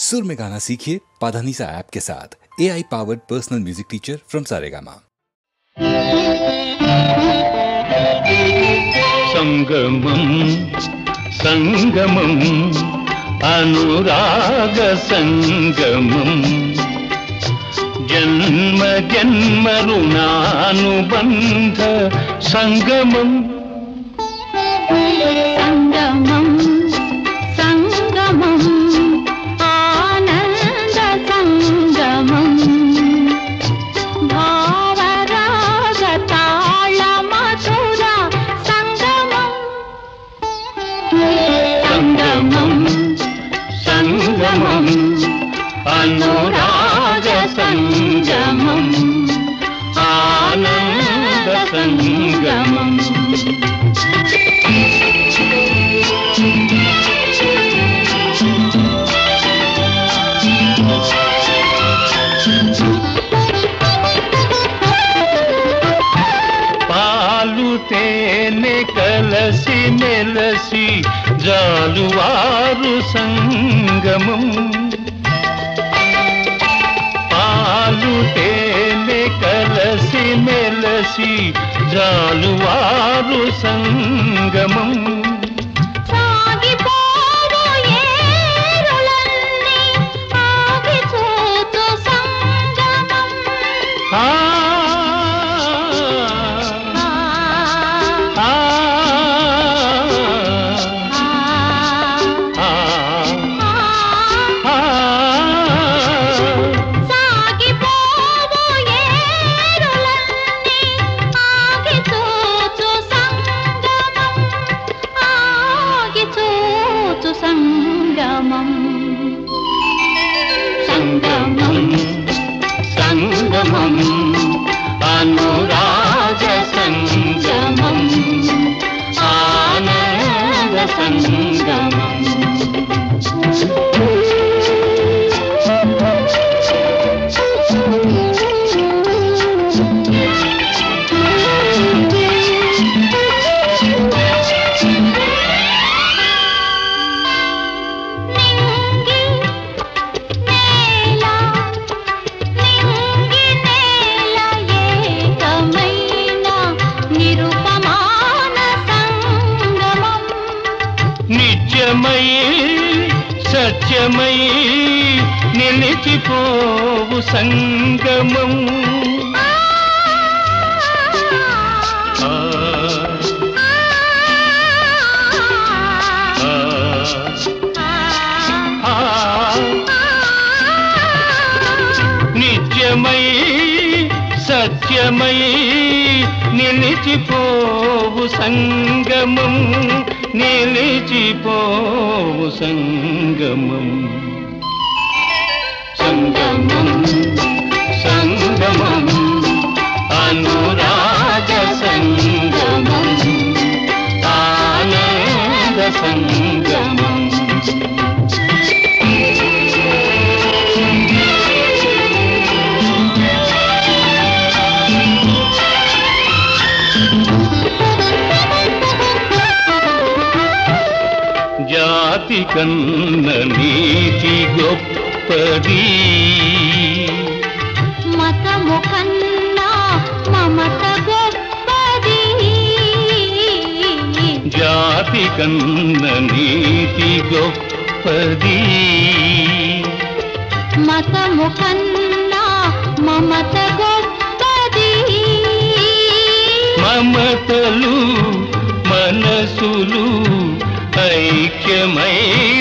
सुर में गाना सीखिए पाधानीसा ऐप के साथ। AI powered personal music teacher from Saregama. संगमम संगमम अनुराग संगमम जन्म जन्म ऋणानुबंध संगमम संगमम संगमम आनंद संगमम भावराग ताल मधुर संगमम संगमम संगमम अनुराग संगमम आनंद संगमम పాలు తేనె కలసి మెలసి జాలువారు సంగమం పాలు తేనె కలసి మెలసి జాలువారు సంగమం సాగిపోవు ఏరులన్నీ ఆగిపోతు సంగమం ఆ సంగమం అనురాగ సంగమం ఆనంద సంగమం నిత్యమై సత్యమై నిలిచిపోవు సంగమం నిత్యమై సత్యమై నిలిచిపోవు సంగమం నిలిచిపోవు సంగమం సంగమం సంగమం అనురాగ సంగమం ఆనంద సంగమం జాతి కన్న నీతి గొప్పది మతము కన్నా మమత గొప్పది జాతి కన్న నీతి గొప్పది మతము కన్నా మమత గొప్పది మమతలు మనసులు ఐక్యమైనవి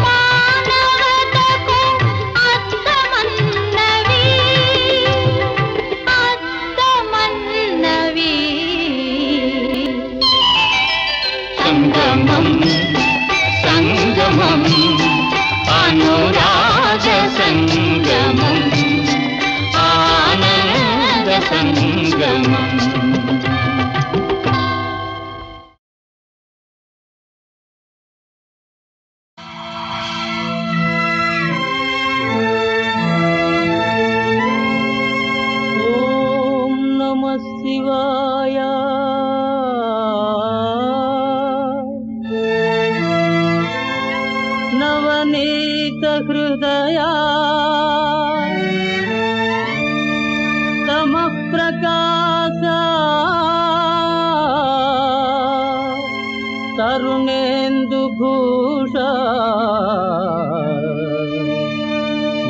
మానవతకు అర్థమన్నవి అర్థమన్నవి సంగమం సంగమం అనురాగ సంగమం ఆనంద సంగమం శివాయ హృదయ తమ ప్రకాశ తరుణేందు భూష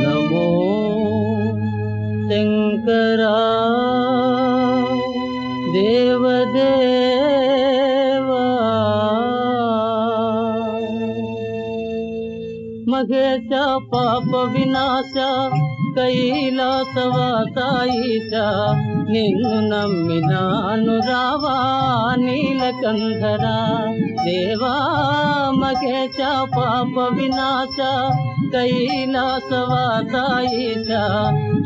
నమో శంకరా దేవదేవా మహేశ పాప వినాశ కైలాసవాసాయిష నిన్ను నమ్మినాను రావా నీలకంధరా దేవా మహేశ పాప వినాశ కైలాసవాసాయిష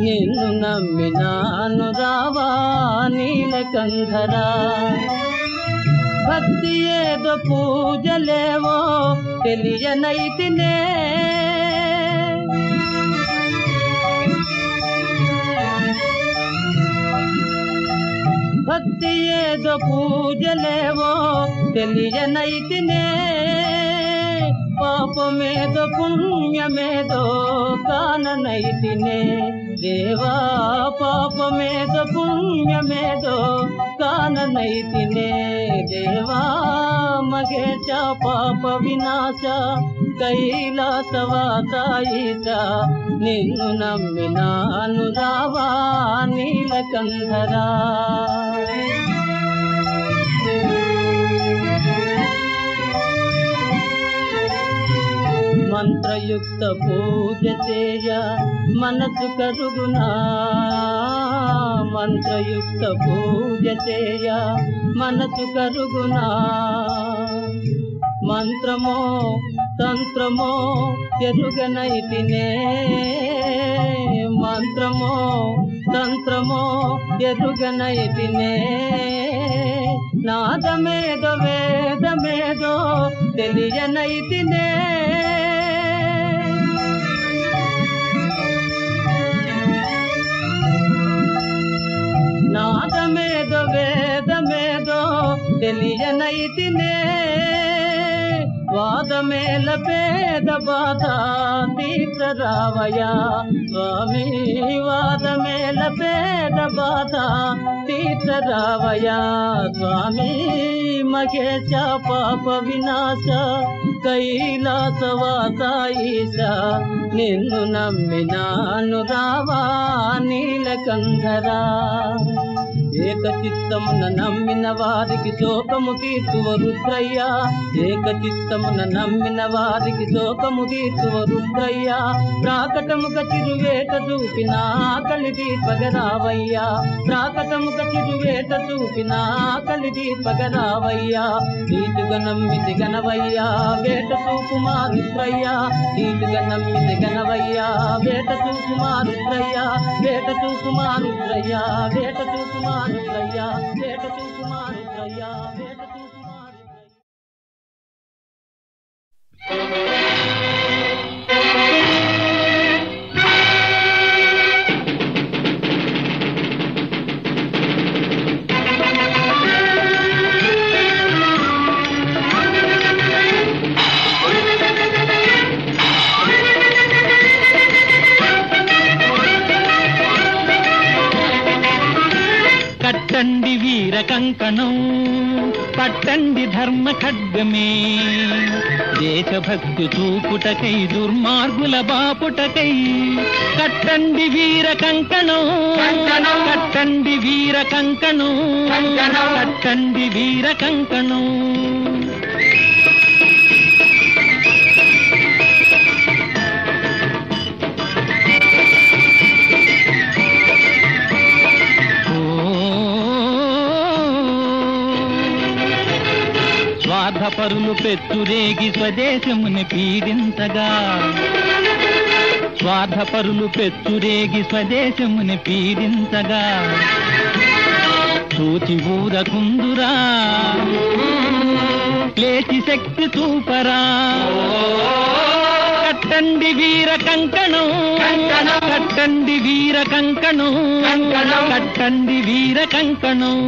నిన్ను నమ్మినాను రావా నీలకంధరా భక్తి ఏదో పూజలేవో తెలియనైతినే భక్తి ఏదో పూజలేవో తెలియనైతినే పాపమేదో పుణ్యమేదో కాననైతినే దేవా పాపమేదో పుణ్యమేదో కాననైతినే దేవా మహేశ పాప వినాశ కైలాసవాసాయిష నిన్ను నమ్మినాను రావా నీలకంధరా మంత్రయుక్త పూజ చేయ మనసు కరుగునా మంత్రయుక్త పూజ చేయ మనసు కరుగునా మంత్రమో తంత్రమో ఎరుగనైతినే మంత్రమో తంత్రమో ఎరుగనైతినే నాదమేదో వేదమేదో తెలియనైతినే నాదమేదో వేదమేదో తెలియనైతినే వాదమేల పేద బాధ తీర్చరావయ్యా స్వామి వాదమేల పేద బాధ తీర్చరావయ్యా స్వామి మహేశ పాప వినాశ కైలాసవాసాయిష నిన్ను నమ్మినాను రావా నీలకంధరా ఏకచిత్తమున నమ్మిన వారికి శోకము తీర్చువ రుద్రయ్య ఏకచిత్తమున నమ్మిన వారికి శోకము తీర్చువ రుద్రయ్య ప్రాకటముక చిరువేట చూపిన ఆకలి దీపగరావయ్యా ప్రాకటముక చిరువేట చూపిన ఆకలి దీపగరావయ్యా నీతిగా నమ్మితి గనవయ్యా వేట చూపుమా రుద్రయ్యా నీతిగా నమ్మితి గనవయ్యా వేట చూపుమా రుద్రయ్యా వేట చూపుమా రుద్రయ్యా వేట చూపుమా రుద్రయ్యా వేట చూపుమా రుద్రయ్యా వేట చూపుమా కట్టండి వీర కంకణం పట్టండి ధర్మ ఖడ్గమే దేశభక్తి చూపుటకై దుర్మార్గుల బాపుటకై కట్టండి వీర కంకణం కట్టండి వీర కంకణం కట్టండి వీర కంకణం స్వార్థపరులు పెచ్చురేగి స్వదేశముని పీడించగా స్వార్థపరులు పెచ్చురేగి స్వదేశముని పీడించగా చూచి ఊరకుందురా లేచి శక్తి చూపరా కట్టండి వీర కంకణం కట్టండి వీర కంకణం కట్టండి వీర కంకణం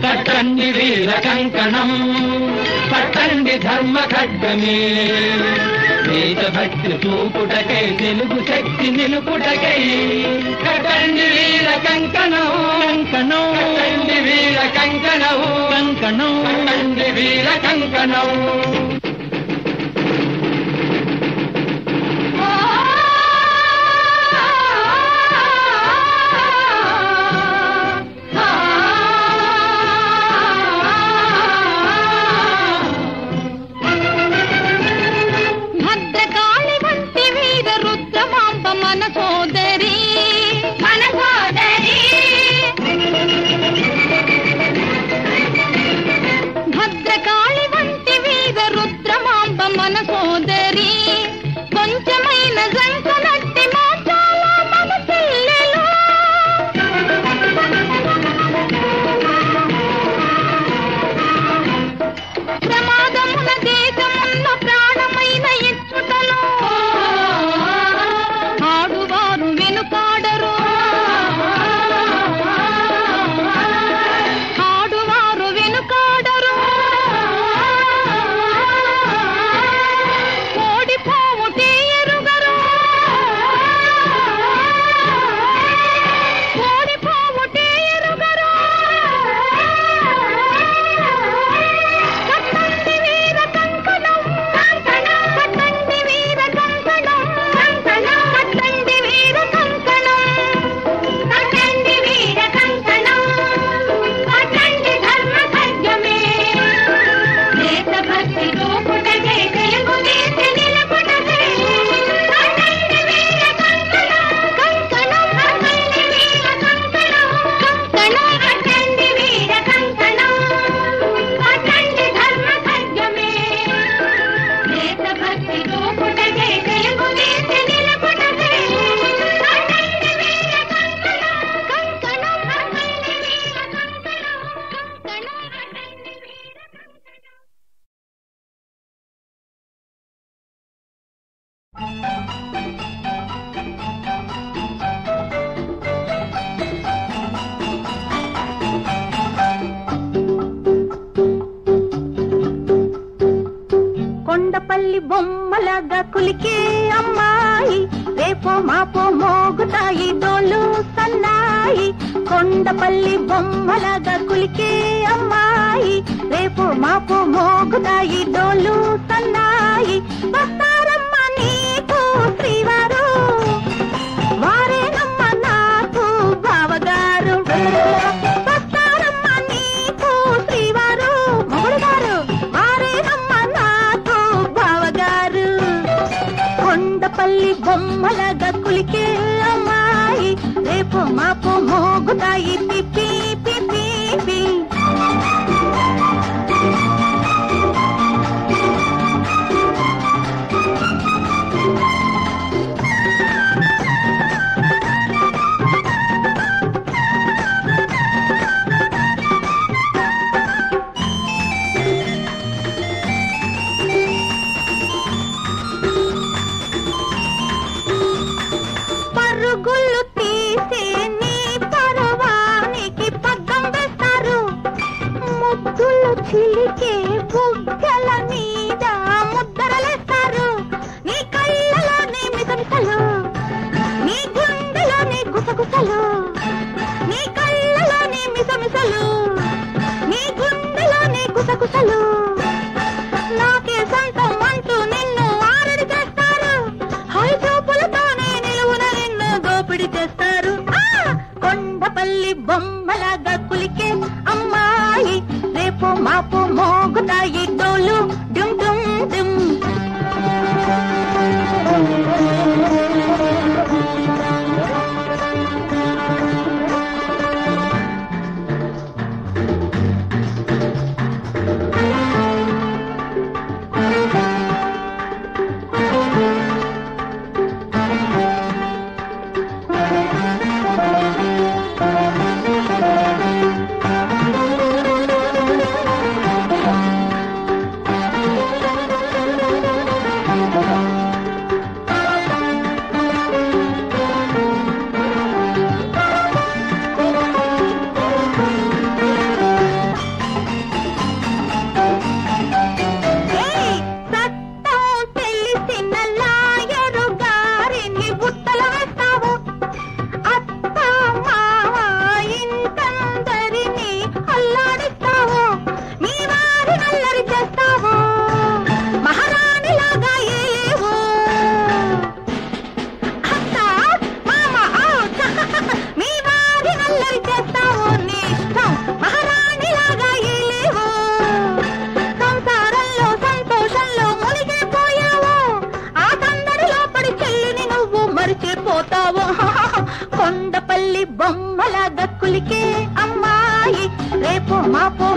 కట్టండి వీర కంకణం పట్టండి ధర్మ ఖడ్గమే దేశభక్తి చూపుటకై తెలుగు శక్తి నిలుపుటకై కట్టండి వీర కంకణం కంకణం కట్టండి వీర కంకణం కంకణం కట్టండి వీర కంకణం. కొండపల్లి బొమ్మలాగా కులికే అమ్మాయి రేపో మాపో మోగుతాయి డోలు సన్నాయి. కొండపల్లి బొమ్మలాగా కులికే అమ్మాయి రేపో మాపో మోగుతాయి డోలు సన్నాయి. వస్తారమ్మ నీకు శ్రీవారు వారేనమ్మ నాకు బావగారు. వస్తారమ్మ నీకు శ్రీవారు మొగుడు గారు వారేనమ్మ నాకు బావగారు. కొండపల్లి బొమ్మలాగా కులికే అమ్మాయి రేపు మాపు మోగుతాయి పిపి పిపి పి. పరుగులు తీసే నీ పరవాని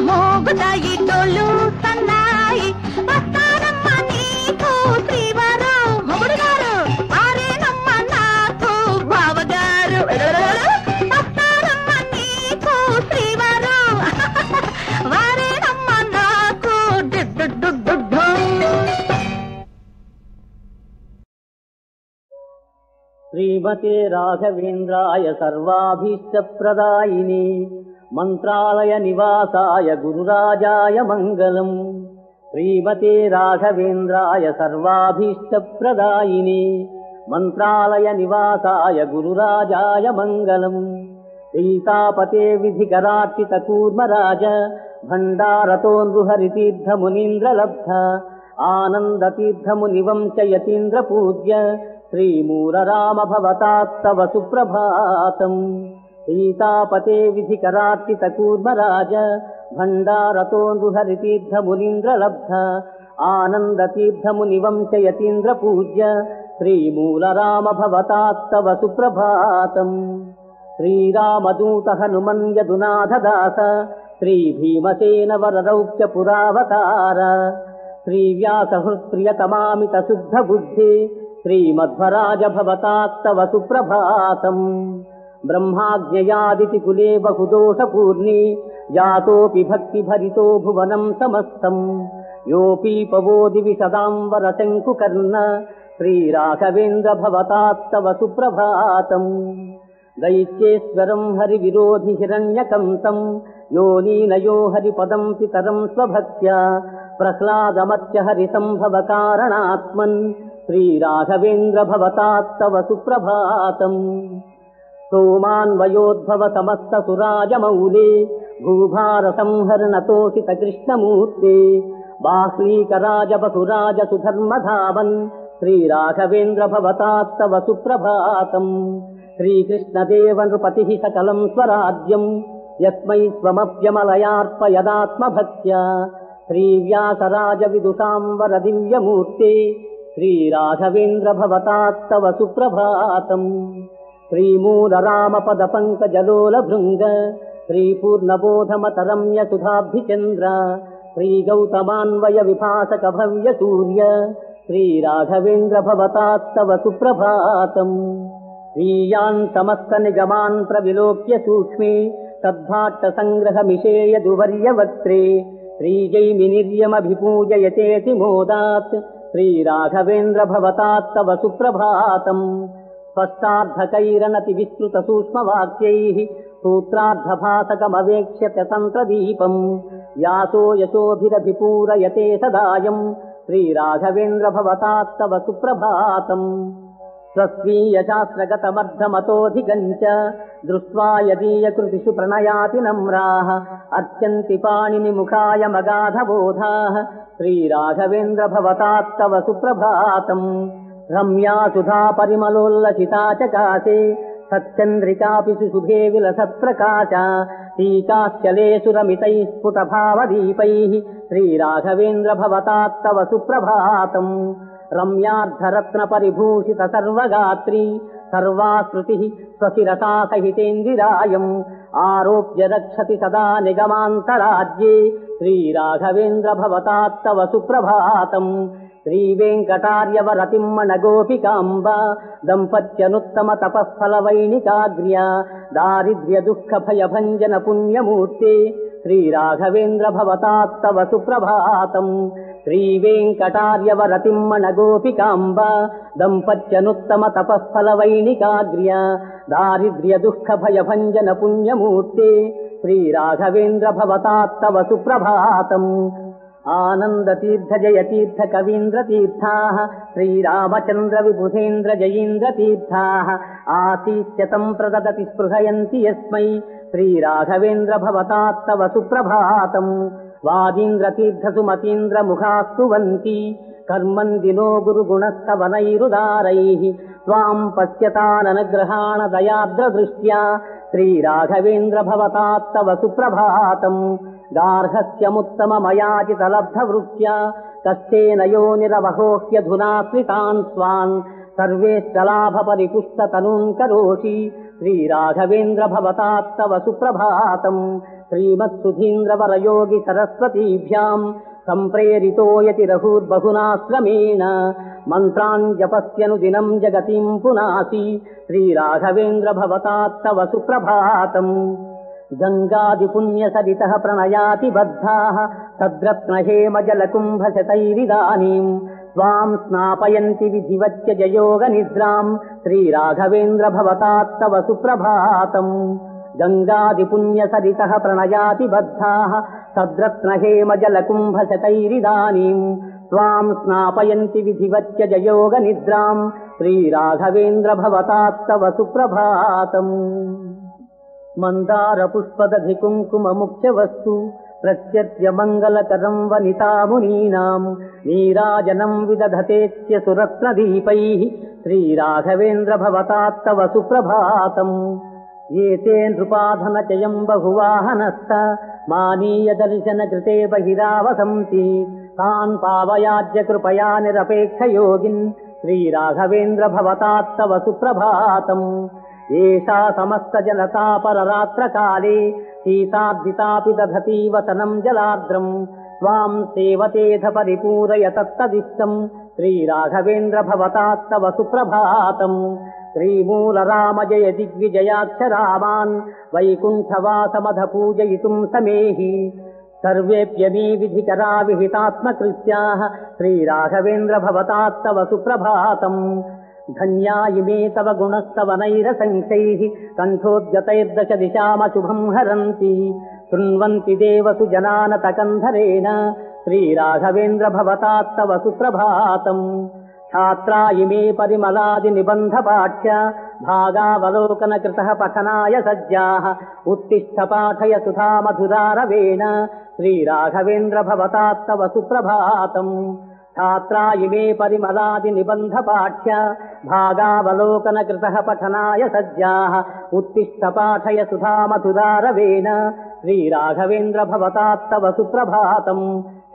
మోగుతాయి డోలు సన్నాయి వస్తానమ్మ నీకు శ్రీవారు మొగుడు గారు వారేనమ్మ నాకు బావగారు వస్తానమ్మ నీకు శ్రీవారు వారేనమ్మ నాకు శ్రీమతే రాఘవేంద్రాయ సర్వాభీష్టప్రదాయిని మంత్రాలయ నివాసాయ గురురాజాయ మంగళం. శ్రీమతే రాఘవేంద్రాయ సర్వాభీష్టప్రదాయిని మంత్రాలయ నివాసాయ గురురాజాయ మంగళం. సీతాపతే విధికరార్చిత కూర్మరాజ భండారతో నృహరితీర్థమునీంద్రలబ్ధ ఆనందతీర్థమునివంశయతీంద్ర పూజ్య శ్రీమూలరామ భవతాత్తవ సుప్రభాతం. సీతాపతే విధికరార్చిత కూర్మరాజ భండారతో నృహరితీర్థమునీంద్రలబ్ధ ఆనందతీర్థమునివంశయతీంద్ర పూజ్య శ్రీమూలరామ భవతాత్తవ సుప్రభాతం. శ్రీరామదూత హనుమన్ యదునాథదాస శ్రీభీమసేన వరరౌక్య పురావతార శ్రీవ్యాసహృత్ప్రియతమామిత శుద్ధ బుద్ధి శ్రీమధ్వరాజ భవతాత్తవ సుప్రభాతం. బ్రహ్మాజ్ఞయాదితి కులే బహుదోషపూర్ణి జాతోపి భక్తిభరితో భువనం సమస్తం యోపి పవోది విశదాంబర శంకుకర్ణ శ్రీరాఘవేంద్ర భవతాత్తవ సుప్రభాతం. దైత్యేశ్వరం హరివిరోధి హిరణ్యకంసం యోనీనయో హరిపదం పితరం స్వభక్త్యా ప్రహ్లాదమత్య హరిసంభవ కారణాత్మన్ శ్రీరాఘవేంద్ర భవతాత్తవ సుప్రభాతం. సోమాన్వయోద్భవ సమస్త సురాజమౌలే భూభార సంహరణతోషిత కృష్ణమూర్తే బాహ్లీకరాజ బసురాజ సుధర్మధావన్ శ్రీరాఘవేంద్ర భవతాత్తవ సుప్రభాతం. శ్రీకృష్ణదేవ నృపతి సకలం స్వరాజ్యం యస్మై స్వమప్యమలయార్పయదాత్మభక్త్యా శ్రీవ్యాసరాజ విదుషాంబర దివ్యమూర్తే శ్రీరాఘవేంద్ర భవతాత్తవ సుప్రభాతం. శ్రీమూలరామ పద పంకజలోల భృంగ శ్రీపూర్ణబోధమతరమ్య సుధాభిచంద్ర శ్రీగౌతమాన్వయ విభాసక భవ్య సూర్య శ్రీరాఘవేంద్ర భవతాత్తవ సుప్రభాతం. స్వీయాన్ సమస్త నిగమాన్ ప్రవిలోక్య సూక్ష్మే తద్భాట్ట సంగ్రహమిషేయ దువర్యవక్త్రే శ్రీజైమినిర్యమభిపూజయతేతి మోదాత్ శ్రీరాఘవేంద్ర భవతాత్తవ సుప్రభాతం. స్పష్టార్థకైరనతి విస్తృత సూక్ష్మవాక్యైః సూత్రార్థభాసకమవేక్ష్య తంత్రదీపం వ్యాసో యశోభిరభిపూరయతే సదాయం శ్రీరాఘవేంద్ర భవతాత్తవ సుప్రభాతం. స్వస్వీయశాస్త్రగతమర్ధమతోధికం చ దృష్ట్వా యదీయకృతిషు ప్రణయాతి నమ్రాః అర్చంతి పాణినిముఖాయ మగాధబోధాః శ్రీరాఘవేంద్ర భవతాత్తవ సుప్రభాతం. రమ్యా సుధా పరిమళోల్లసితా చకాశే సచ్చంద్రికాపి సుశుభే విలసత్ప్రకాశ టీకాశ్చలేషురమితైః స్ఫుటభావదీపైః శ్రీరాఘవేంద్ర భవతాత్తవ సుప్రభాతం. రమ్యార్ధరత్న పరిభూషిత సర్వగాత్రీ సర్వాశ్రుతిః స్వశిరసా సహితేందిరాయం ఆరోప్య రక్షతి సదా నిగమాంతరాజ్యే శ్రీరాఘవేంద్ర భవతాత్తవ సుప్రభాతం. శ్రీవేంకటార్యవరతిమ్మణ గోపికాంబ దంపత్యనుత్తమ తపఃఫలవైణికాగ్ర్య దారిద్ర్య దుఃఖ భయభంజన పుణ్యమూర్తే శ్రీరాఘవేంద్ర భవతాత్తవ సుప్రభాతం. శ్రీవేంకటార్యవరతిమ్మణ గోపికాంబ దంపత్యనుత్తమ తపఃఫలవైణికాగ్ర్య దారిద్ర్య దుఃఖ భయభంజన పుణ్యమూర్తే శ్రీరాఘవేంద్ర భవతాత్తవ సుప్రభాతం. ఆనందతీర్థ జయతీర్థ కవీంద్రతీర్థాః శ్రీరామచంద్ర విబుధేంద్ర జయీంద్రతీర్థాః ఆశీస్యతం ప్రదదతి స్పృహయంతి యస్మై శ్రీరాఘవేంద్ర భవతాత్తవ సుప్రభాతం. వాదీంద్రతీర్థ సుమతీంద్ర ముఖాస్తువంతి కర్మందినో గురుగుణస్తవనైరుదారైః త్వాం పశ్యతాననుగ్రహాణ దయార్ద్రదృష్ట్యా శ్రీరాఘవేంద్ర భవతాత్తవ సుప్రభాతం. గార్హస్యముత్తమమయాచితలబ్ధవృత్యా కష్టేన యోనిరవహోహ్యధునాశ్రితాన్ స్వాన్ సర్వేష్టలాభపరిపుష్టతనూన్ కరోషి శ్రీరాఘవేంద్ర భవతాత్తవ సుప్రభాతం. శ్రీమత్సుధీంద్రవరయోగి సరస్వతీభ్యాం సంప్రేరితో యతి రఘుర్బహునాశ్రమేణ మంత్రాన్ జపస్యను దినం జగతిం పునాసి శ్రీరాఘవేంద్ర భవతాత్తవ సుప్రభాతం. గంగాది పుణ్య సరితః ప్రణయాతి బద్ధాః సద్రత్న హేమ జలకుంభశతైరిదానీం త్వాం స్నాపయంతి విధివచ్య జయోగ నిద్రాం శ్రీరాఘవేంద్ర భవతాత్తవ సుప్రభాతం. గంగాది పుణ్య సరితః ప్రణయాతి బద్ధాః సద్రత్న హేమ జలకుంభశతైరిదానీం త్వాం స్నాపయంతి విధివచ్య జయోగ నిద్రాం శ్రీరాఘవేంద్ర భవతాత్తవ సుప్రభాతం. మందార పుష్పదధి కుంకుమ ముఖ్య వస్తు ప్రత్యర్య మంగళకరం వనితామునీనాం నీరాజనం విదధతేత్య సురత్నదీపైః శ్రీరాఘవేంద్ర భవతాత్తవ సుప్రభాతం. ఏతే నృపాధనచయం బహువాహనస్థ మానీయ దర్శన కృతే బహిరావసంతి తాన్ పావయాజ్య కృపయా నిరపేక్ష యోగిన్ శ్రీరాఘవేంద్ర భవతాత్తవ సుప్రభాతం. ఏషా సమస్త జనతా పరరాత్ర కాలే సీతార్జితాపి దధతి వసనం జలార్ద్రం త్వాం సేవతేధ పరిపూరయ తత్తదిష్టం శ్రీరాఘవేంద్ర భవతాత్తవ సుప్రభాతం. శ్రీమూల రామ జయ దిగ్విజయాక్షరామాన్ వైకుంఠవాసమధ పూజయితుం సమేహి సర్వేప్యమీ విధికరా విహితాత్మకృత్యాః శ్రీరాఘవేంద్ర భవతాత్తవ సుప్రభాతం. ధన్యా ఇమే తవ గుణస్తవ నైరసంఖ్యైః కంఠోద్గతైర్దశ దిశామశుభం హరంతి శృణ్వంతి దేవసు జనానత కంధరేణ శ్రీరాఘవేంద్ర భవతాత్తవ సుప్రభాతం. ఛాత్రా ఇమే పరిమళాది నిబంధ పాఠ్య భాగావలోకన కృతః పఠనాయ సజ్జాః ఉత్తిష్ఠ పాఠయ సుధా మధురారవేణ శ్రీరాఘవేంద్ర భవతాత్తవ సుప్రభాతం. ఛాత్రా ఇమే పరిమళాది నిబంధ పాఠ్య భాగావలోకన కృతః పఠనాయ సజ్జాః ఉత్తిష్ఠ పాఠయ సుధా మధురారవేణ శ్రీరాఘవేంద్ర భవతాత్తవ సుప్రభాతం.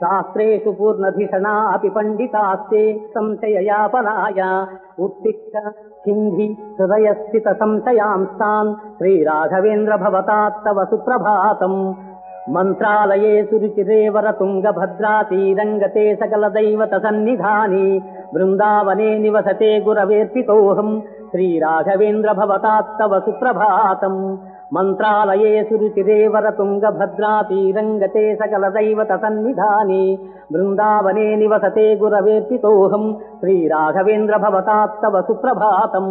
శాస్త్రేషు పూర్ణధిషణా అపి పండితాస్తే సంశయయాపనాయ ఉత్తిష్ఠ హింది హృదయస్థిత సంశయాంస్తాన్ శ్రీరాఘవేంద్ర భవతాత్తవ సుప్రభాతం. మంత్రాలయే సురుచిరేవర తుంగభద్రాతీరంగతే సకల దైవత సన్నిధానే బృందావనే నివసతే గురవేర్పితోహం శ్రీరాఘవేంద్ర భవతాత్తవ సుప్రభాతం. మంత్రాలయే సురుచిరేవర తుంగభద్రాతీరంగతే సకల దైవత సన్నిధానే బృందావనే నివసతే గురవేర్పితోహం శ్రీరాఘవేంద్ర భవతాత్తవ సుప్రభాతం.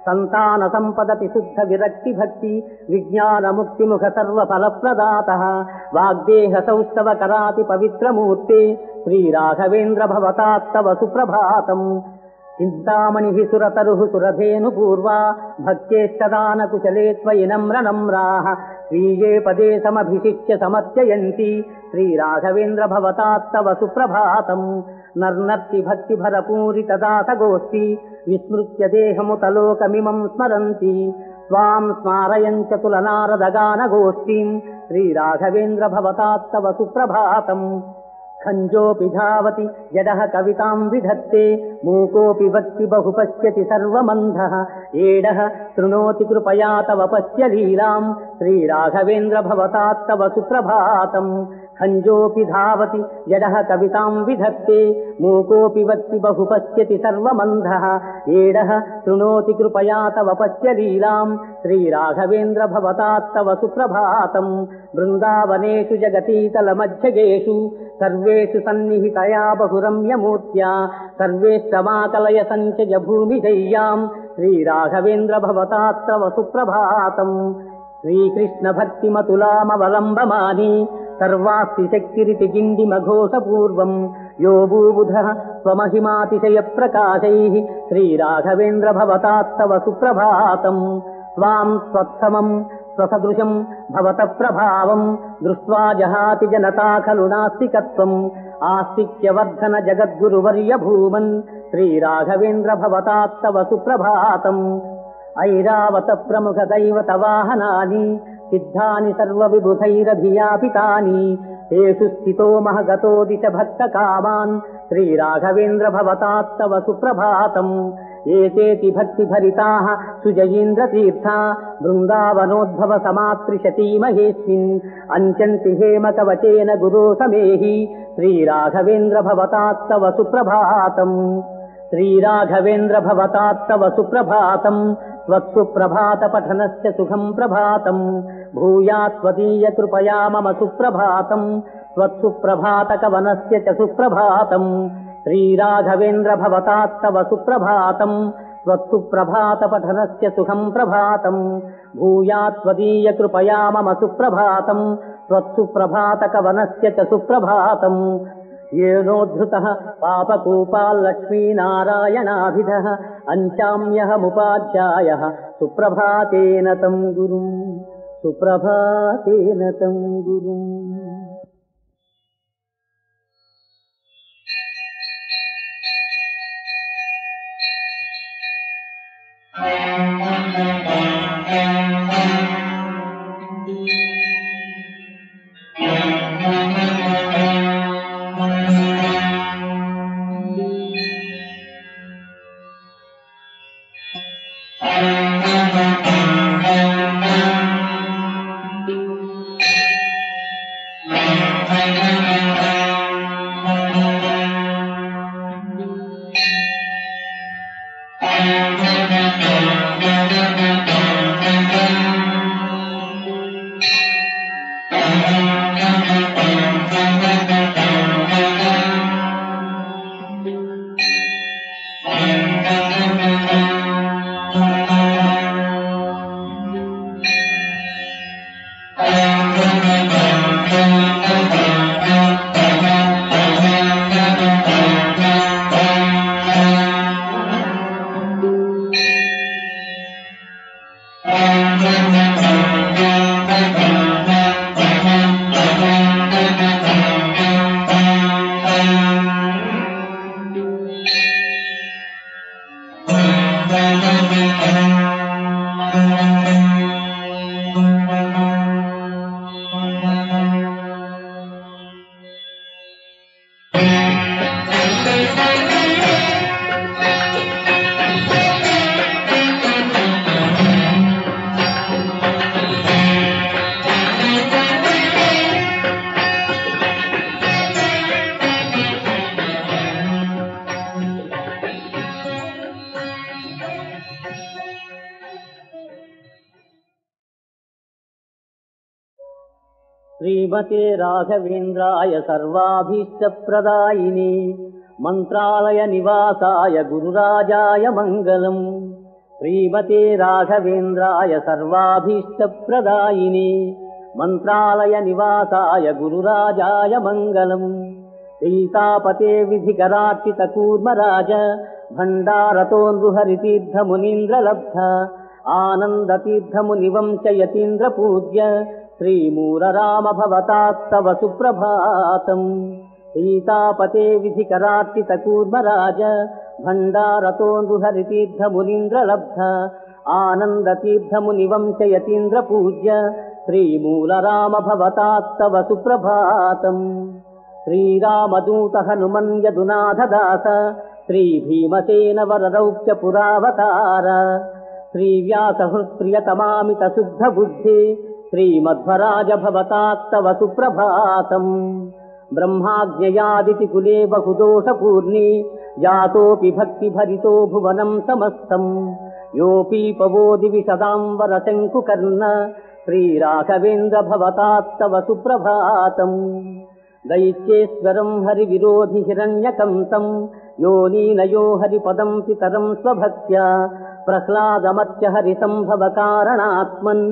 సంతాన సంపదతి శుద్ధ విరక్తి భక్తి విజ్ఞాన ముక్తి ముఖ సర్వ ఫలప్రదాతః వాగ్దేహ సౌష్ఠవ కరాతి పవిత్రమూర్తే శ్రీరాఘవేంద్ర భవతాత్తవ సుప్రభాతం. చింతామణి సురతరు సురధేను పూర్వా భక్త్యేష్టదాన కుశలే త్వయి నమ్ర నమ్రాః స్వీయే పదే సమభిషిచ్య సమర్చయంతి శ్రీరాఘవేంద్ర భవతాత్తవ సుప్రభాతం. నర్నర్తి భక్తి భరపూరిత దాసగోష్ఠి విస్మృత్య దేహముతలోకమిమం స్మరంతి స్వాం స్మారయంచ తులనారదగానగోష్ఠీం శ్రీరాఘవేంద్ర భవతాత్తవ సుప్రభాతం. ఖంజోపి ధావతి జడః కవితాం విధత్తే మూకోపి వక్తి బహు పశ్యతి సర్వమంధః ఏడః శృణోతి కృపయా తవ పశ్య లీలాం శ్రీరాఘవేంద్ర భవతాత్తవ సుప్రభాతం. ఖంజోపి ధావతి జడః కవితాం విధత్తే మూకోపి వక్తి బహు పశ్యతి సర్వమంధః ఏడః శృణోతి కృపయా తవ పశ్య లీలాం శ్రీరాఘవేంద్ర భవతాత్తవ సుప్రభాతం. బృందావనేషు జగతీతలమధ్యగేషు సర్వేషు సన్నిహితయా బహురమ్యమూర్త్యా సర్వేష్టమాకలయ సంచయ భూమిశయ్యాం శ్రీరాఘవేంద్ర భవతాత్తవ సుప్రభాతం. శ్రీకృష్ణ భక్తిమతులామవలంబమాని సర్వాస్తి శక్తిరితి గిండిమఘోషపూర్వం యో భూబుధః స్వమహిమాతిశయ ప్రకాశైః శ్రీరాఘవేంద్ర భవతాత్తవ సుప్రభాతం. త్వాం స్వత్సమం స్వసదృశం భవత ప్రభావం దృష్ట్వా జహాతి జనతా ఖలు నాస్తికత్వం ఆస్తిక్యవర్ధన జగద్గురువర్య భూమన్ శ్రీరాఘవేంద్ర భవతాత్తవ సుప్రభాతం. ఐరావత ప్రముఖ దైవత వాహనాని సిద్ధాని సర్వ విబుధైరభియాపితాని తేషు స్థితో మహగతో దిశ భక్త కామాన్ శ్రీరాఘవేంద్ర భవతాత్తవ సుప్రభాతం. ఏసేతి భక్తి భరితాః సుజయీంద్రతీర్థా బృందావనోద్భవ సమాత్రిశతీ మహేస్మిన్ అంచంతి హేమ కవచేన గురో సమేహి శ్రీరాఘవేంద్ర భవతాత్తవ సుప్రభాతం శ్రీరాఘవేంద్ర భవతాత్తవ సుప్రభాతం త్వత్సుప్రభాత పఠనస్య సుఖం ప్రభాతం భూయాత్ త్వదీయ కృపయా మమ సుప్రభాతం త్వత్సుప్రభాత కవనస్య చ సుప్రభాతం శ్రీరాఘవేంద్ర భవతాత్తవ సుప్రభాతం త్వత్సుప్రభాత పఠనస్య సుఖం ప్రభాతం భూయాత్ త్వదీయ కృపయా మమ సుప్రభాతం త్వత్సుప్రభాత కవనస్య చ సుప్రభాతం ఏనోద్ధృతః పాపకూపాల్లక్ష్మీనారాయణాభిధః అంచామ్యహముపాధ్యాయః సుప్రభాతేన తం గురుం సుప్రభాతేన తం గురుం. శ్రీమతే రాఘవేంద్రాయ సర్వాభీష్టప్రదాయిని మంత్రాలయ నివాసాయ గురురాజాయ మంగళం. శ్రీమతే రాఘవేంద్రాయ సర్వాభీష్టప్రదాయిని మంత్రాలయ నివాసాయ గురురాజాయ మంగళం. సీతాపతే విధికరార్చిత కూర్మరాజ భండారతో నృహరితీర్థమునీంద్రలబ్ధ ఆనందతీర్థమునివంశయతీంద్ర పూజ్య శ్రీమూలరామ భవతాత్తవ సుప్రభాతం. సీతాపతే విధికరార్చిత కూర్మరాజ భండారతో నృహరితీర్థమునీంద్రలబ్ధ ఆనందతీర్థమునివంశయతీంద్ర పూజ్య శ్రీమూలరామ భవతాత్తవ సుప్రభాతం. శ్రీరామదూత హనుమన్ యదునాథదాస శ్రీభీమసేన వరరౌక్య పురావతార శ్రీవ్యాసహృత్ప్రియతమామిత శుద్ధ బుద్ధి శ్రీమధ్వరాజ భవతాత్తవ సుప్రభాతం. బ్రహ్మాజ్ఞయాదితి కులే బహుదోషపూర్ణి జాతోపి భక్తిభరితో భువనం సమస్తం యోపి పవోది విశదాంబర శంకుకర్ణ శ్రీరాఘవేంద్ర భవతాత్తవ సుప్రభాతం. దైత్యేశ్వరం హరి విరోధి హిరణ్యకంసం యోనీనయో హరిపదం పితరం స్వభక్త్యా ప్రహ్లాదమర్చ హరి సంభవ కారణాత్మన్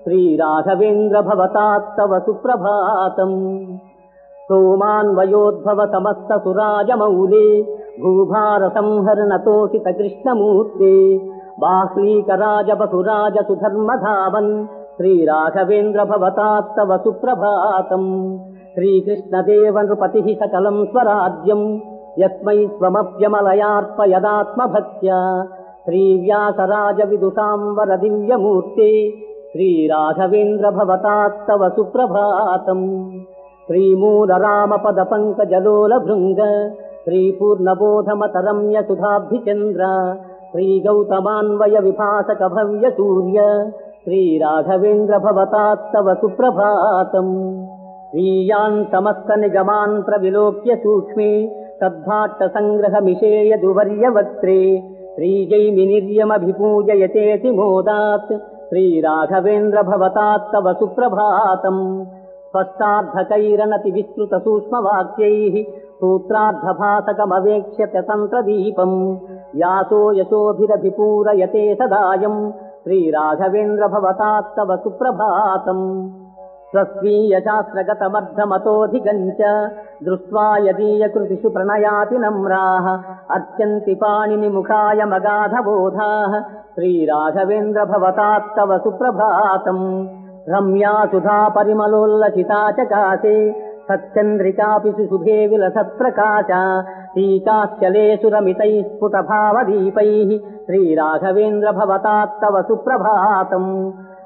శ్రీరాఘవేంద్ర భవతాత్తవ సుప్రభాతం. సోమాన్వయోద్భవ సమస్త సురాజమౌలే భూభార సంహరణతోషిత కృష్ణమూర్తే బాహ్లీకరాజ బసురాజ సుధర్మధావన్ శ్రీరాఘవేంద్ర భవతాత్తవ సుప్రభాతం. శ్రీకృష్ణదేవ నృపతి సకలం స్వరాజ్యం యస్మై స్వమప్యమలయార్పయదాత్మభక్త్యా శ్రీవ్యాసరాజ విదుషాంబర దివ్యమూర్తే శ్రీరాఘవేంద్ర భవతాత్తవ సుప్రభాతం. శ్రీమూలరామపద పంకజలోల భృంగ శ్రీపూర్ణబోధమతరమ్య సుధాబ్ధిచంద్ర श्रीगौतमान्वय विभासक भव्य सूर्य श्रीराघवेन्द्र भवतात्तव सुप्रभातम्। स्वीयान् समस्त निगमान् प्रविलोक्य सूक्ष्मे तद्भाट्ट संग्रहमिषेय दुवर्यवक्त्रे श्रीजैमिनिर्यमभिपूजयतेति मोदात् श्रीराघवेन्द्र भवतात्तव सुप्रभातम्। स्पष्टार्धकैरनति विस्तृत सूक्ष्मवाक्यैः सूत्रार्धभासकमवेक्ष्य तन्त्रदीपम् व्यासो यशोभिरभिपूरयते सदायम् श्रीराघवेन्द्र भवतात्तव सुप्रभातम्। स्वस्वीयशास्त्रगतमर्धमतोऽधिकम् च दृष्ट्वा यदीयकृतिषु प्रणयाति नम्राः अर्चन्ति पाणिनिमुखाय मगाधबोधाः श्रीराघवेन्द्र भवतात्तव सुप्रभातम्। रम्या सुधा परिमलोल्लसिता चकाशे सच्चन्द्रिकापि सुशुभे विलसत्प्रकाशा टीकाश्चले सुरमितैः स्फुटभावदीपैः श्रीराघवेन्द्र भवतात्तव सुप्रभातम्।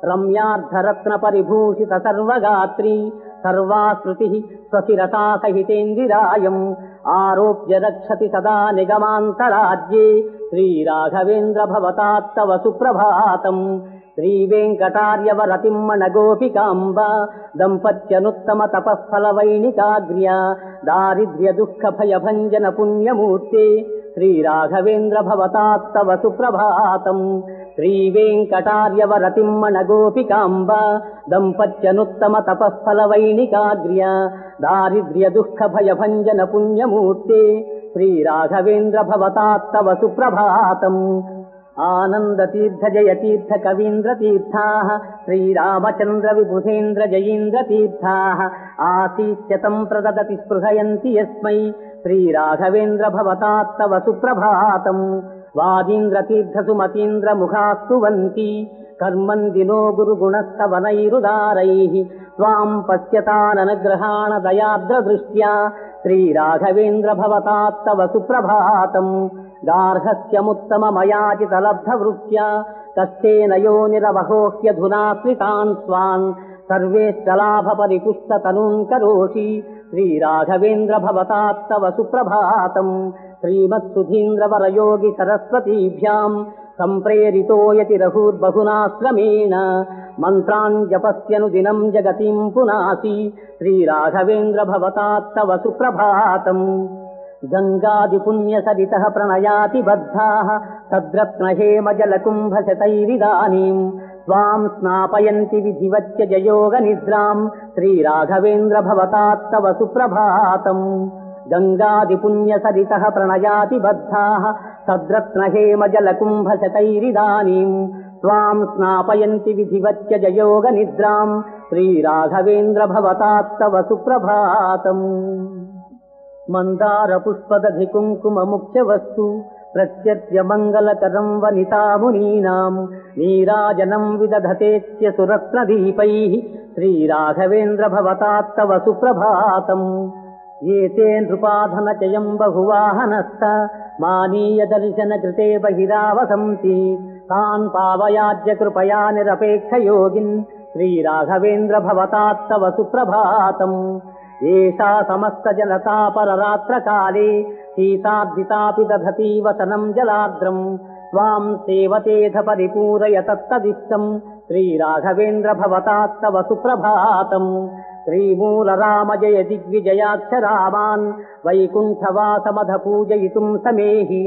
रम्यार्धरत्नपरिभूषित सर्वगात्री सर्वाश्रुतिः स्वशिरसा सहितेन्दिरायम् आरोप्य रक्षति सदा निगमान्तराज्ये श्रीराघवेन्द्र भवतात्तव सुप्रभातम्। श्रीवेङ्कटार्यवरतिम्मणगोपिकाम्ब दम्पत्यनुत्तम तपःफलवैणिकाग्र्या दारिद्र्य दुःख भयभञ्जन पुण्यमूर्ते श्रीराघवेन्द्र भवतात्तव सुप्रभातम्। श्रीवेङ्कटार्यवरतिम्मणगोपिकाम्ब दम्पत्यनुत्तम तपःफलवैणिकाग्र्या दारिद्र्य दुःख भयभञ्जन पुण्यमूर्ते श्रीराघवेन्द्र भवतात्तव सुप्रभातम्। आनन्दतीर्थ जयतीर्थ कवीन्द्रतीर्थाः श्रीरामचन्द्र विबुधेन्द्र जयीन्द्रतीर्थाः आशीष्यतम् प्रददति स्पृहयन्ति यस्मै श्रीराघवेन्द्र भवतात्तव सुप्रभातम्। वादीन्द्रतीर्थ सुमतीन्द्र मुखास्तुवन्ति कर्मन्दिनो गुरुगुणस्तवनैरुदारैः त्वाम् पश्यताननुग्रहाण दयार्द्रदृष्ट्या श्रीराघवेन्द्र भवतात्तव सुप्रभातम्। गार्हस्यमुत्तममयाचितलब्धवृत्त्या कश्चेन योनिरवहोह्यधुनाश्रितान् स्वान् सर्वेष्टलाभपरिपुष्टतनून् करोषि श्रीराघवेन्द्र भवतात्तव सुप्रभातम्। श्रीमत्सुधीन्द्रवरयोगि सरस्वतीभ्याम् सम्प्रेरितो यतिरहुर्बहुनाश्रमेण मन्त्रान् जपस्यनुदिनम् जगतीम् पुनासि श्रीराघवेन्द्र भवतात्तव सुप्रभातम्। गङ्गादिपुण्यसरितः प्रणयाति बद्धाः तद्रत्नहेमजलकुम्भशतैरिदानीम् त्वाम् स्नापयन्ति विधिवच्च जयोगनिद्राम् श्रीराघवेन्द्र भवतात्तव सुप्रभातम्। गङ्गादिपुण्यसरितः प्रणयाति बद्धाः तद्रत्नहेमजलकुम्भशतैरिदानीम् त्वाम् स्नापयन्ति विधिवच्च जयोगनिद्राम् श्रीराघवेन्द्र भवतात्तव सुप्रभातम्। मन्दारपुष्पदधिकुङ्कुममुख्यवस्तु प्रत्यर्च्य मङ्गलकरम् वनितामुनीनाम् नीराजनम् विदधतेत्य सुरत्नदीपैः श्रीराघवेन्द्र भवतात्तव सुप्रभातम्। एते नृपाधनचयम् बहुवाहनस्थ मानीयदर्शनकृते बहिरावसन्ति तान् पावयाज्य कृपया निरपेक्षयोगिन् श्रीराघवेन्द्र भवतात्तव सुप्रभातम्। एषा समस्त जनता पररात्रकाले शीतार्दितापि दधती वसनम् जलार्द्रम् त्वाम् सेवतेथ परिपूरय तत्तदिष्टम् श्रीराघवेन्द्र भवतात्तव सुप्रभातम्। श्रीमूलराम जय दिग्विजयाक्षरामान् वैकुण्ठवासमध पूजयितुम् समेहि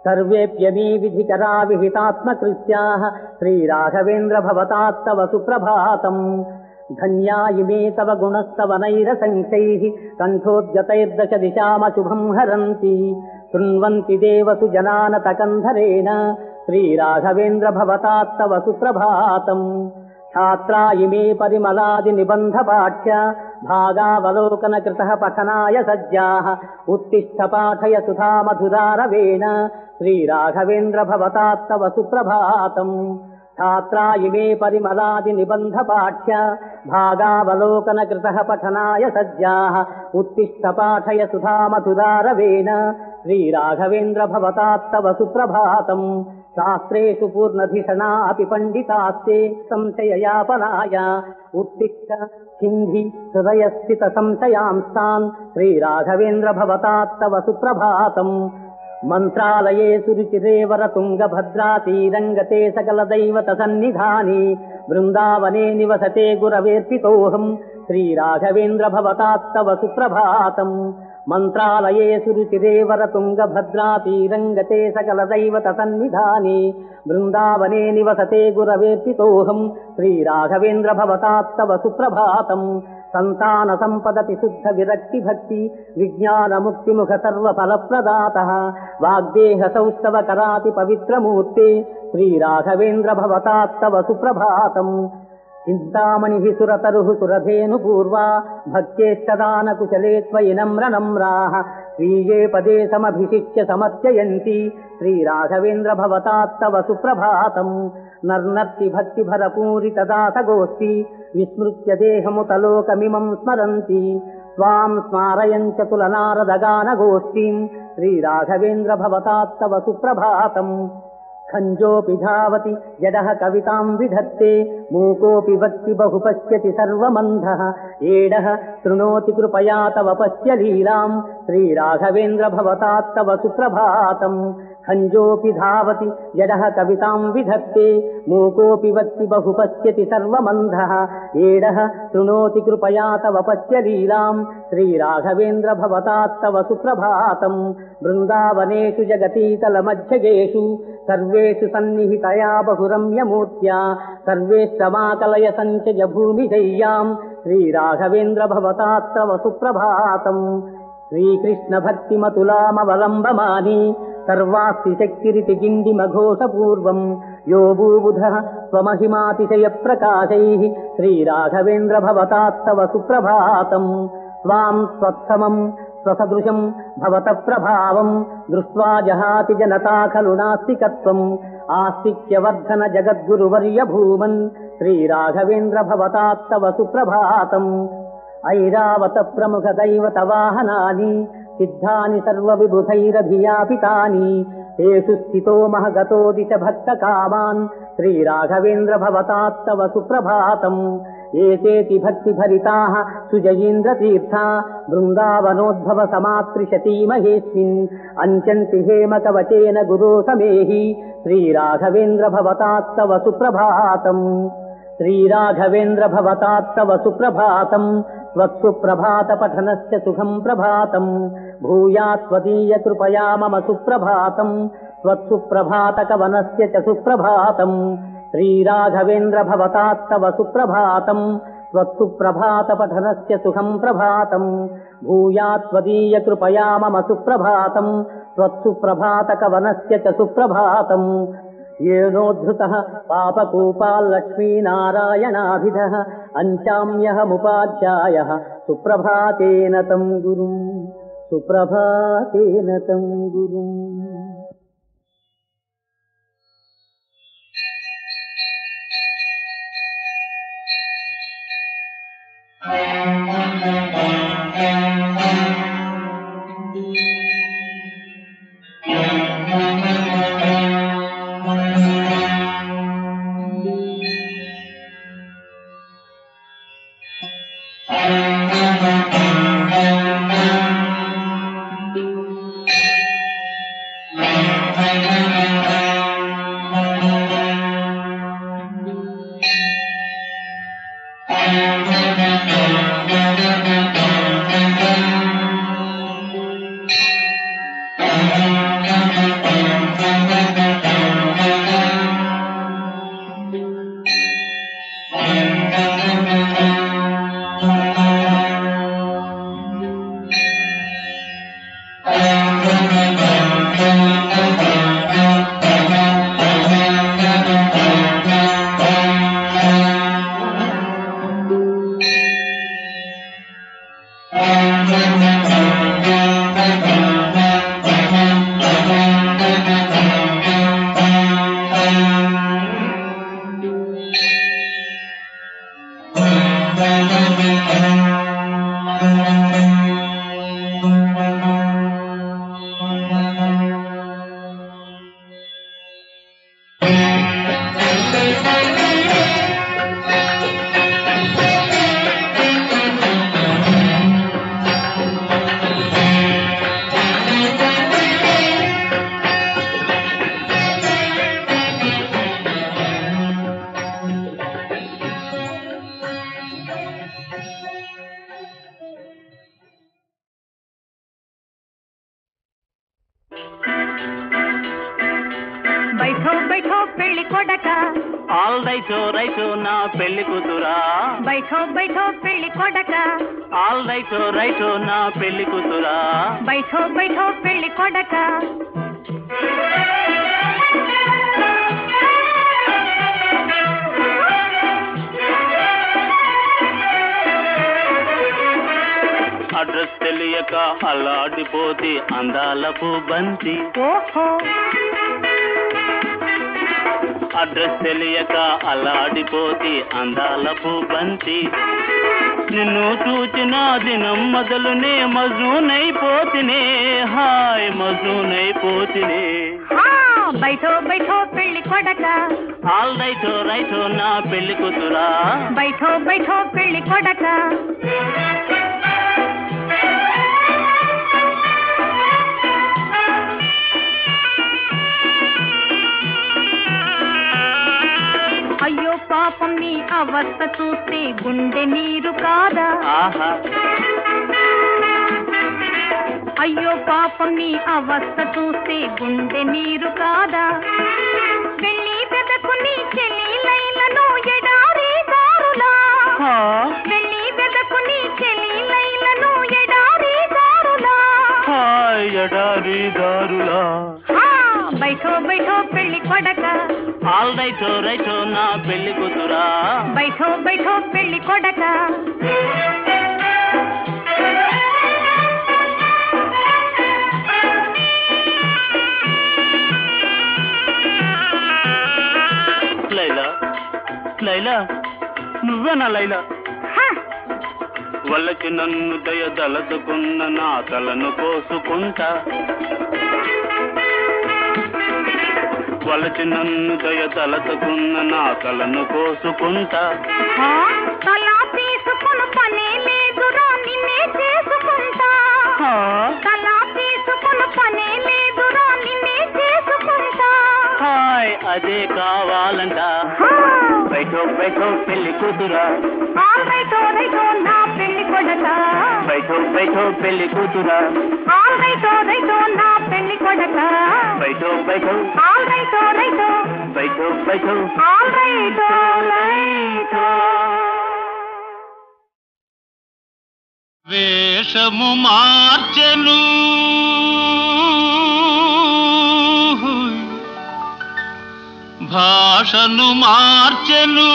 सर्वेऽप्यमी विधिकरा विहितात्मकृत्याः श्रीराघवेन्द्र भवतात्तव सुप्रभातम्। धन्या इमे तव गुणस्तवनैरसंख्यैः कण्ठोद्गतैर्दश दिशामशुभम् हरन्ति शृण्वन्ति देवसु जनानतकन्धरेण श्रीराघवेन्द्र भवतात्तव सुप्रभातम्। छात्रा इमे परिमलादिनिबन्धपाठ्य भागावलोकनकृतः पठनाय सज्जाः उत्तिष्ठ पाठय सुधा मधुरारवेण श्रीराघवेन्द्र भवतात्तव सुप्रभातम्। छात्रा इमे परिमलादिनिबन्धपाठ्य भागावलोकनकृतः पठनाय सज्जाः उत्तिष्ठ पाठय सुधा मधुरारवेण श्रीराघवेन्द्र भवतात्तव सुप्रभातम्। शास्त्रेषु पूर्णधिषणा अपि पण्डितास्ते संशययापनाय उत्तिष्ठ हिन्दी हृदयस्थित संशयांस्तान् श्रीराघवेन्द्र भवतात्तव सुप्रभातम्। మంత్రాలయే సురుచిరేవర తుంగభద్రాతీరంగతే సకల దైవత సన్నిధాని బృందావనే నివసతే గురవేర్పితోహం శ్రీరాఘవేంద్ర భవతాత్తవ సుప్రభాతం. మంత్రాలయే సురుచిరేవర తుంగభద్రాతీరంగతే సకల దైవత సన్నిధాని బృందావనే నివసతే గురవేర్పితోహం శ్రీరాఘవేంద్ర భవతాత్తవ సుప్రభాతం. సంతాన సంపదతి శుద్ధ విరక్తి భక్తి విజ్ఞాన ముక్తి ముఖ సర్వ ఫలప్రదాతః వాగ్దేహ సౌష్ఠవ కరాతి పవిత్రమూర్తే శ్రీరాఘవేంద్ర భవతాత్తవ సుప్రభాతం. చింతామణి సురతరు సురధేను పూర్వా భక్త్యేష్టదాన కుశలే త్వయి నమ్ర నమ్రాః స్వీయే పదే సమభిషిచ్య సమర్చయంతి శ్రీరాఘవేంద్ర భవతాత్తవ సుప్రభాతం. నర్నర్తి భక్తి భరపూరిత దాసగోష్ఠి విస్మృత్య దేహముతలోకమిమం స్మరంతి స్వాం స్మారయంచ తులనారదగానగోష్ఠీం శ్రీరాఘవేంద్ర భవతాత్తవ సుప్రభాతం. ఖంజోపి ధావతి జడః కవితాం విధత్తే మూకోపి వక్తి బహు పశ్యతి సర్వమంధః ఏడః శృణోతి కృపయా తవ పశ్య లీలాం శ్రీరాఘవేంద్ర భవతాత్తవ సుప్రభాతం. ఖంజోపి ధావతి జడః కవితాం విధత్తే మూకోపి వక్తి బహు పశ్యతి సర్వమంధః ఏడః శృణోతి కృపయా తవ పశ్య లీలాం శ్రీరాఘవేంద్ర భవతాత్తవ సుప్రభాతం. బృందావనేషు జగతీతలమధ్యగేషు సర్వేషు సన్నిహితయా బహురమ్యమూర్త్యా సర్వేష్టమాకలయ సంచయ భూమిశయ్యాం శ్రీరాఘవేంద్ర భవతాత్తవ సుప్రభాతం. శ్రీకృష్ణ భక్తిమతులామవలంబమాని సర్వాస్తి శక్తిరితి గిండిమఘోషపూర్వం యో భూబుధః స్వమహిమాతిశయ ప్రకాశైః శ్రీరాఘవేంద్ర భవతాత్తవ సుప్రభాతం. స్వాం స్వత్సమం స్వసదృశం భవత ప్రభావం దృష్ట్వా జహాతి జనతా ఖలు నాస్తికత్వం ఆస్తిక్యవర్ధన జగద్గురువర్య భూమన్ శ్రీరాఘవేంద్ర భవతాత్తవ సుప్రభాతం. ఐరావత ప్రముఖ దైవత వాహనాని సిద్ధాని సర్వ విబుధైరధియాపితాని తేషు స్థితో మహగతో దిశ భక్త కామాన్ శ్రీరాఘవేంద్ర భవతాత్తవ సుప్రభాతం. ఏతేతి భక్తి భరితాః సుజయీంద్ర తీర్థా బృందావనోద్భవ సమాత్రిశతీ మహేస్మిన్ అంచంతి హేమ కవచేన గురో సమేహి శ్రీరాఘవేంద్ర భవతాత్తవ సుప్రభాతం. శ్రీరాఘవేంద్ర భవతాత్తవ సుప్రభాతం. త్వత్సుప్రభాత పఠనస్య సుఖం ప్రభాతం భూయాత్ త్వదీయ కృపయా మమ సుప్రభాతం. త్వత్సుప్రభాత కవనస్య చ సుప్రభాతం. శ్రీరాఘవేంద్ర భవతాత్తవ సుప్రభాతం. త్వత్సుప్రభాత పఠనస్య సుఖం ప్రభాతం భూయాత్ త్వదీయ కృపయా మమ సుప్రభాతం. త్వత్సుప్రభాత కవనస్య చ సుప్రభాతం. ఏనోద్ధృతః పాపకూపాల్లక్ష్మీనారాయణాభిధః అంచామ్యహముపాధ్యాయః సుప్రభాతేన తం గురుం సుప్రభాతేన తం గురుం. బైఠో బైఠో పెళ్లి కొడక ఆల్ రైటో నా పెళ్లి కూతురా బైఠో బైఠో పెళ్లి కొడక ఆల్ రైటో నా పెళ్లి కూతురా బైఠో బైఠో పెళ్లి కొడక అడ్రస్ తెలియక అల్లాడిపోతే అందాలపు బంతి ఓహో అడ్రస్ తెలియక అల్లాడిపోతే అందాలపు బంతి నిన్ను చూచిన దినం మొదలునే మజూనైపోతినే హాయ్ మజూనైపోతినే బైఠో బైఠో పెళ్లి కొడక ఆల్ రైటో నా పెళ్లి కూతురా బైఠో బైఠో పెళ్లి కొడక అయ్యో పాపం నీ అవస్థ చూస్తే గుండె నీరు కాదా ఆహా అయ్యో పాపం నీ అవస్థ చూస్తే గుండె నీరు కాదా వెళ్ళి వెదకుని చెల్లి లైలను ఎడారి దారులా వెళ్ళి వెదకుని చెల్లి లైలను ఎడారి దారులా ఎడారి దారులా బైఠో బైఠో పెళ్లి కొడక ఆల్ రైటో నా పెళ్లి కూతురా బైఠో బైఠో పెళ్లి కొడక లైలా నువ్వేనా లైలా వాళ్ళకి నన్ను దయదలచుకున్న నా తలను కోసుకుంటా వాళ్ళకి నన్ను దయదలచుకున్న నా తలను కోసుకుంటా తలా తీసుకుని పనే లేదురా నిన్నే చేసుకుంటా తలా తీసుకుని పనే లేదురా నిన్నే చేసుకుంటా హాయ్ అదే కావాలంట బైఠో బైఠో పెళ్లి కూతురా రైటో రైటో నా పెళ్లి కొడక బైఠో బైఠో పెళ్లి కూతురా రైటో రైటో నా పెళ్లి కొడక బైఠో బైఠో రైటో రైటో బైఠో బైఠో రైటో రైటో వేషము మార్చెను భాషను మార్చెను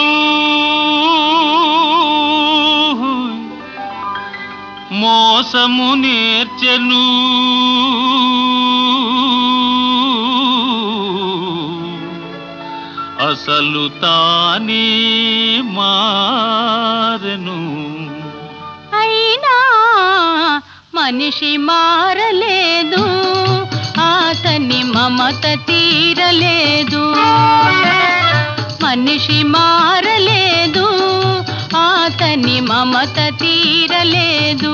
మోసము నేర్చెను అసలు తానే మారెను అయినా మనిషి మారలేదు అతని మమత తీరలేదు మనిషి మారలేదు అతని మమత తీరలేదు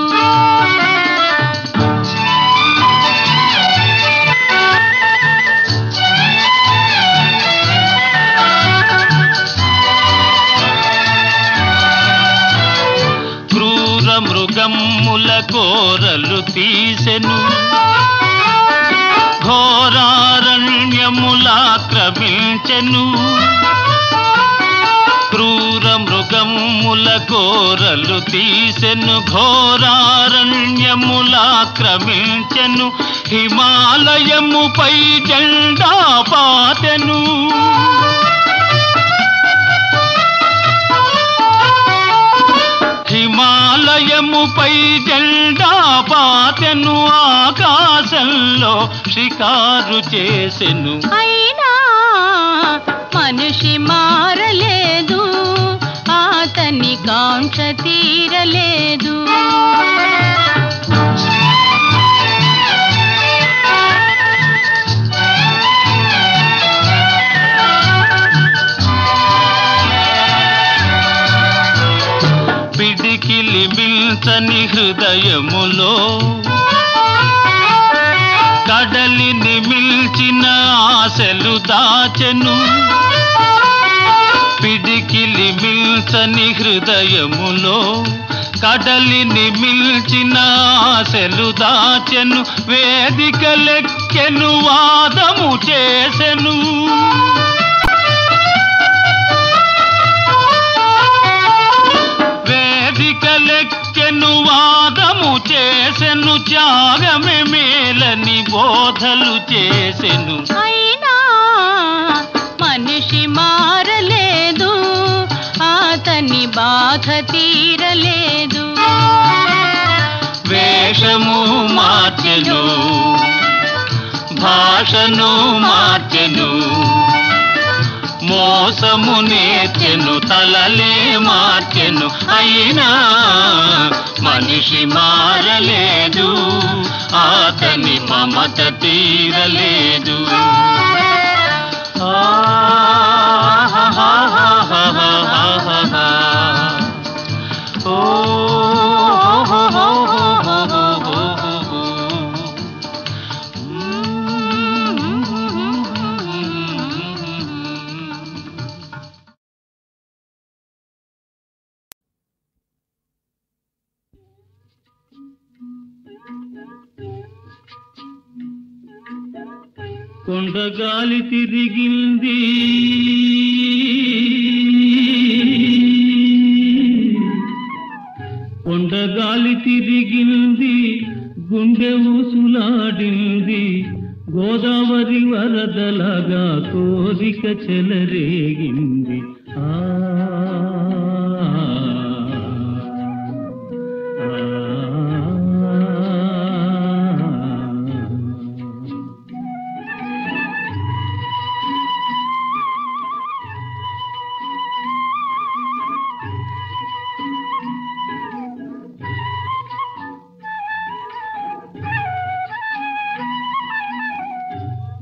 క్రూర మృగమ్ముల కోరలు తీసెను ఘోరారణ్యములాక్రమించెను క్రూర మృగముల కోరలు తీసెను ఘోరారణ్యములాక్రమించెను హిమాలయముపై జెండా పాతెను హిమాలయముపై జెండా పాతెను ఆకాశంలో షికారు చేసెను అయినా మనిషి మారలేదు అతని కాంక్ష తీరలేదు పిడికిలి మిల్చని హృదయములో కడలిని మిల్చిన ఆశలు దాచెను పిడికిలి మిల్చని హృదయములో కడలిని మిల్చిన ఆశలు దాచెను వేదిక లెక్కెను వాదము చేసెను త్యాగమే మేలని బోధలు చేసెను. అయినా మనిషి మారలేదు, అతని బాధ తీరలేదు. వేషము మార్చెను, భాషను మార్చెను, మోసము నేర్చెను, తలలే మార్చెను. అయినా మనిషి మారలేదు, అతని మమత తీరలేదు. కొండగాలి తిరిగింది, కొండగాలి తిరిగింది, గుండె ఊసులాడింది. గోదావరి వరదలాగా కోరిక చెలరేగింది.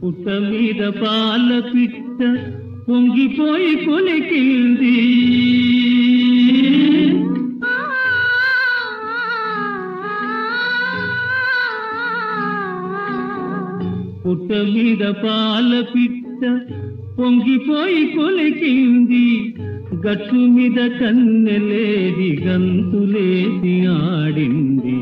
పుట్ట మీద పాల పిట్ట పొంగిపోయి కొలికింది. పుట్ట మీద పాల పిట్ట పొంగిపోయి కొలికింది. గట్టు మీద కన్నెలేది గంతులేసి ఆడింది.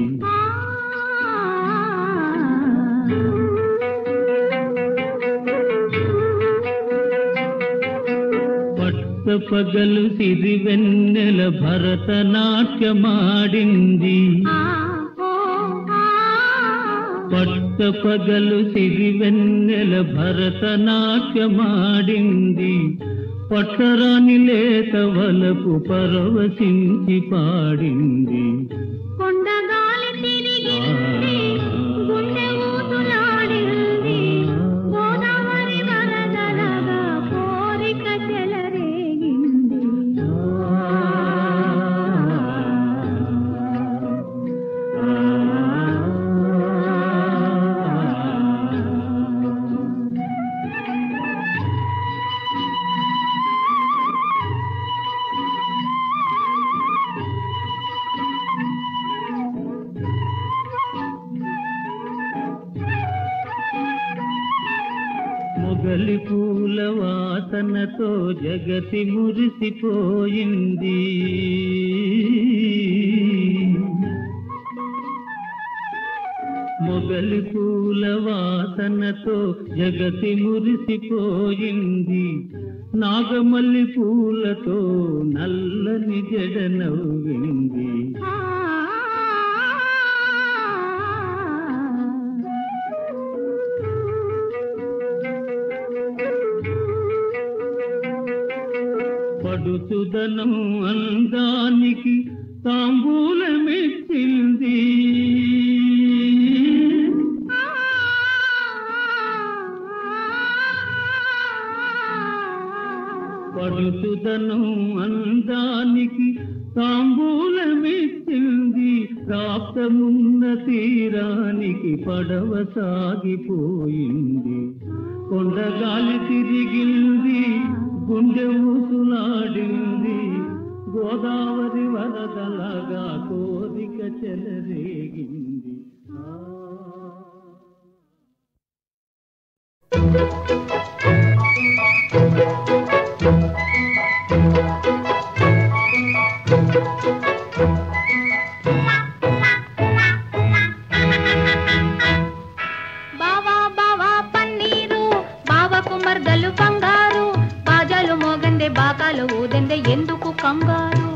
పగలు సిరివెన్నెల భరతనాట్యమాడింది. పట్ట పగలు సిరివెన్నెల భరతనాట్యమాడింది. పట్టరాని లేత వలపు పరవశించి పాడింది. కొండగాలి తిరిగింది, గుండె ఊసులాడింది. గోదావరి వరదలాగా కోరిక చెలరేగింది. మొగలి పూల వాసనతో జగతి మురిసిపోయింది. మొగలి పూల వాసనతో జగతి మురిసిపోయింది. నాగమల్లి పూలతో నల్లని జడ నవ్వింది. పడుచుదనం అందానికి తాంబూలమిచ్చింది. పడుచుదనం అందానికి తాంబూలమిచ్చింది. ప్రాప్తమున్న తీరానికి పడవ సాగిపోయింది. కొండగాలి తిరిగింది, గుండె ఊసులాడింది. గోదావరి వరదలాగా కోరిక చెలరేగింది. బావా బావా పన్నీరు, బావకు మర్దలు బంగారు. బాజాలు మోగందే బాకాలు ఊదందే ఎందుకు కంగారు.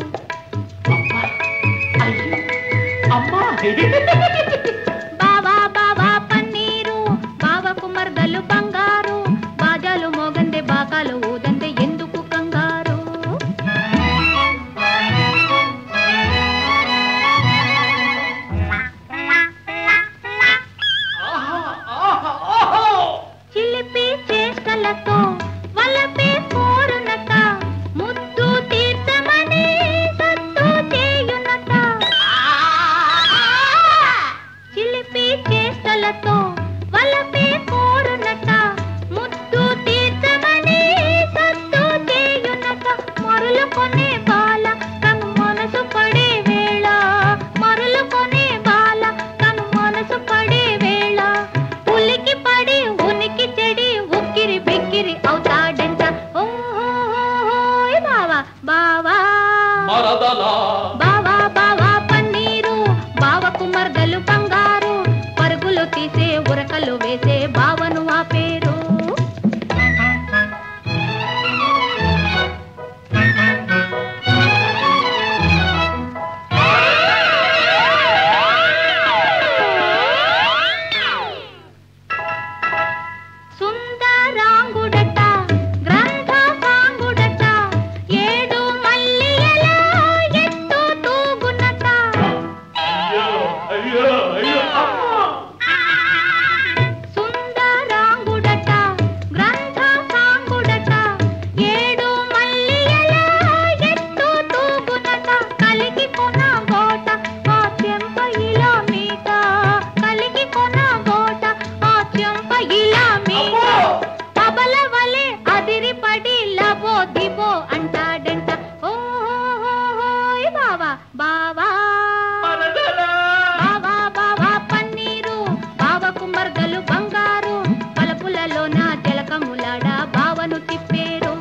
జలకములాడా బావను తిప్పేరు.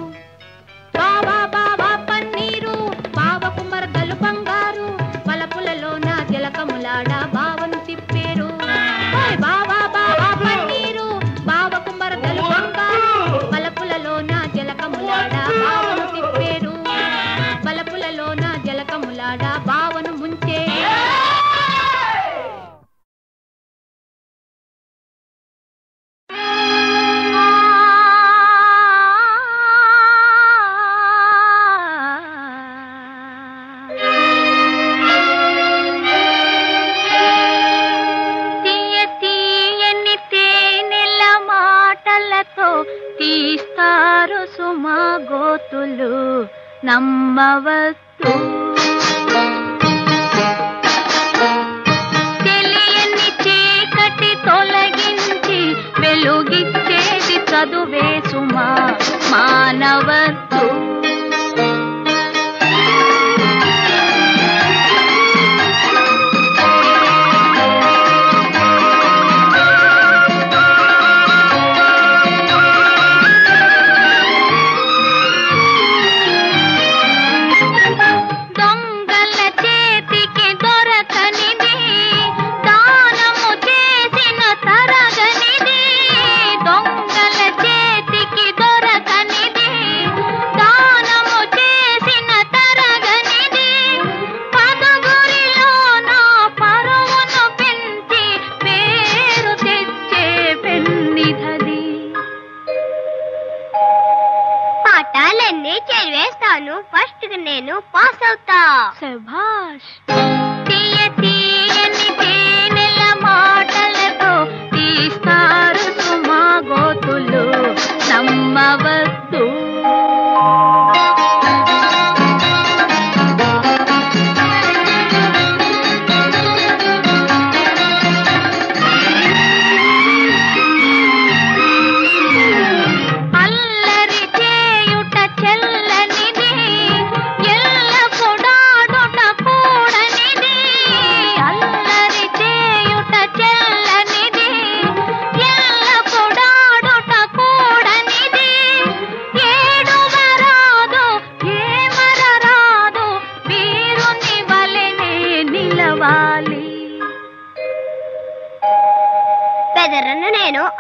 బావా బావా పన్నీరు బావకు మరదలు బంగారు, వలపులలోన జలకములాడా బావను తిప్పేరు. బావా బావా పన్నీరు బావకు మరదలు బంగారు, వలపులలోన జలకములాడా బావను తిప్పేరు. వలపులలోన జలకములాడా బావను ముంచే. తీస్తారు సుమా గోతులు నమ్మవద్దు. తెలియని చీకటి తొలగించి వెలుగిచ్చేది చదువే సుమా మానవద్దు. ఫస్ట్ నేను పాస్ అవుతా. శభాష్. తీయని తేనెల మాటలతో తీస్తారు సుమా గోతులు నమ్మవద్దు.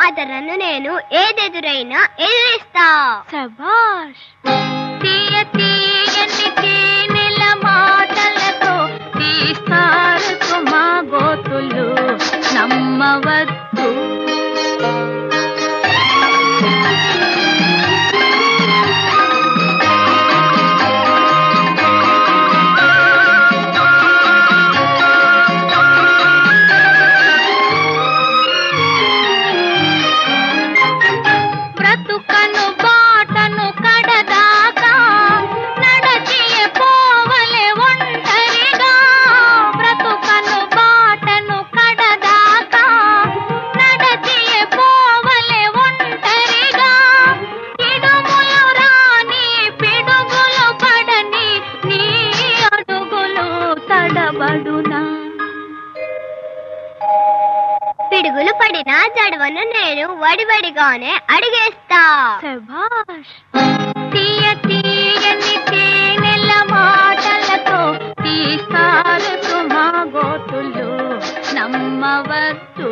అదరను నేను ఏదెదురైనా ఎదిరిస్తా. శభాష్. తీయని తేనెల మాటలతో తీస్తారు సుమా గోతులు నమ్మవద్దు. పిడుగులు పడినా జడవను నేను వడివడిగానే అడిగేస్తా. శభాష్. తీయని తేనెల మాటలతో తీస్తారు సుమా గోతులు నమ్మవద్దు.